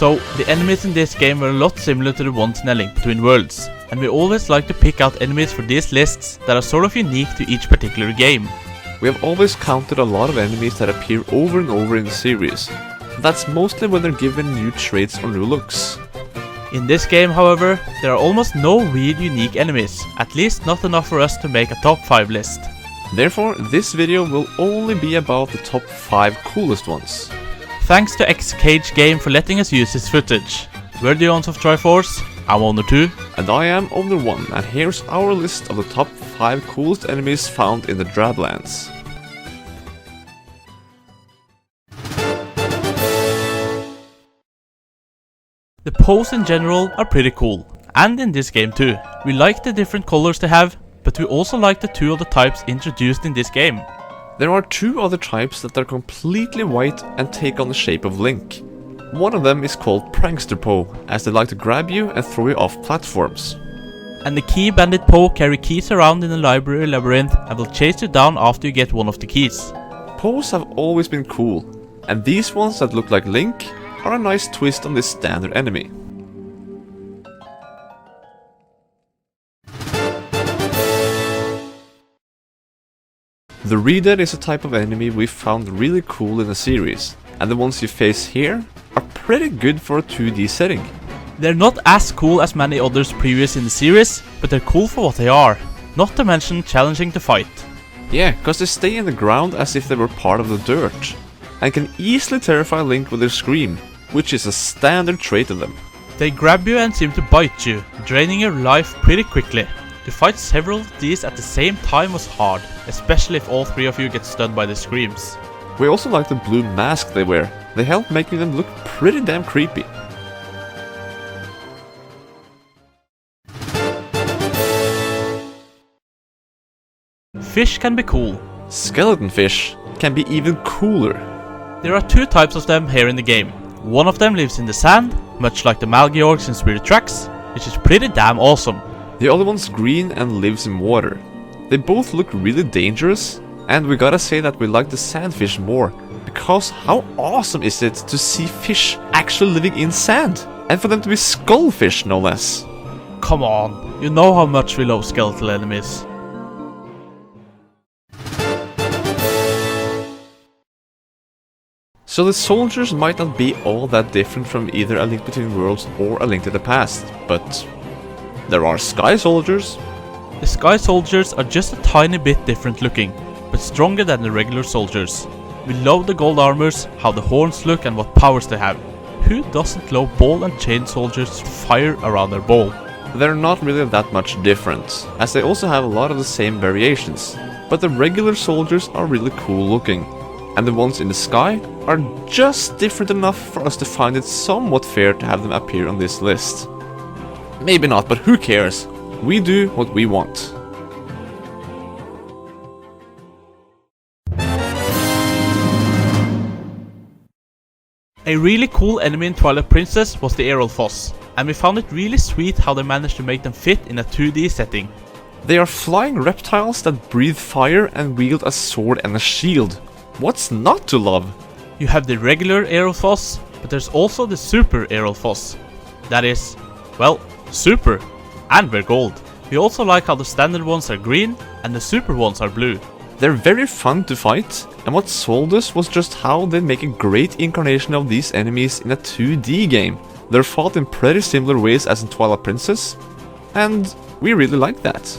So, the enemies in this game were a lot similar to the ones in A Link Between Worlds, and we always like to pick out enemies for these lists that are sort of unique to each particular game. We have always counted a lot of enemies that appear over and over in the series. That's mostly when they're given new traits or new looks. In this game, however, there are almost no real unique enemies, at least not enough for us to make a top 5 list. Therefore, this video will only be about the top 5 coolest ones. Thanks to XCageGame for letting us use this footage. We're the Owners of Triforce, I'm Owner 2. And I am Owner 1, and here's our list of the top 5 coolest enemies found in the Drablands. The pose in general are pretty cool, and in this game too. We like the different colors they have, but we also like the 2 other types introduced in this game. There are 2 other types that are completely white and take on the shape of Link. One of them is called Prankster Po, as they like to grab you and throw you off platforms. And the Key Bandit Po carry keys around in the library labyrinth and will chase you down after you get one of the keys. Poes have always been cool, and these ones that look like Link are a nice twist on this standard enemy. The Redead is a type of enemy we found really cool in the series, and the ones you face here are pretty good for a 2D setting. They're not as cool as many others previous in the series, but they're cool for what they are, not to mention challenging to fight. Yeah, cause they stay in the ground as if they were part of the dirt, and can easily terrify Link with their scream, which is a standard trait of them. They grab you and seem to bite you, draining your life pretty quickly. To fight several of these at the same time was hard, especially if all 3 of you get stunned by the screams. We also like the blue mask they wear. They help making them look pretty damn creepy. Fish can be cool. Skeleton fish can be even cooler. There are 2 types of them here in the game. One of them lives in the sand, much like the Malgeorgs in Spirit Tracks, which is pretty damn awesome. The other one's green and lives in water. They both look really dangerous, and we gotta say that we like the sandfish more, because how awesome is it to see fish actually living in sand, and for them to be skullfish no less. Come on, you know how much we love skeletal enemies. So the soldiers might not be all that different from either A Link Between Worlds or A Link to the Past, but there are Sky Soldiers. The Sky Soldiers are just a tiny bit different looking, but stronger than the regular soldiers. We love the gold armors, how the horns look and what powers they have. Who doesn't love ball and chain soldiers to fire around their ball? They're not really that much different, as they also have a lot of the same variations, but the regular soldiers are really cool looking, and the ones in the sky are just different enough for us to find it somewhat fair to have them appear on this list. Maybe not, but who cares? We do what we want. A really cool enemy in Twilight Princess was the Aerolfoss, and we found it really sweet how they managed to make them fit in a 2D setting. They are flying reptiles that breathe fire and wield a sword and a shield. What's not to love? You have the regular Aerolfoss, but there's also the Super Aerolfoss. That is, well, super, and we're gold. We also like how the standard ones are green and the super ones are blue. They're very fun to fight, and what sold us was just how they make a great incarnation of these enemies in a 2D game. They're fought in pretty similar ways as in Twilight Princess, and we really like that.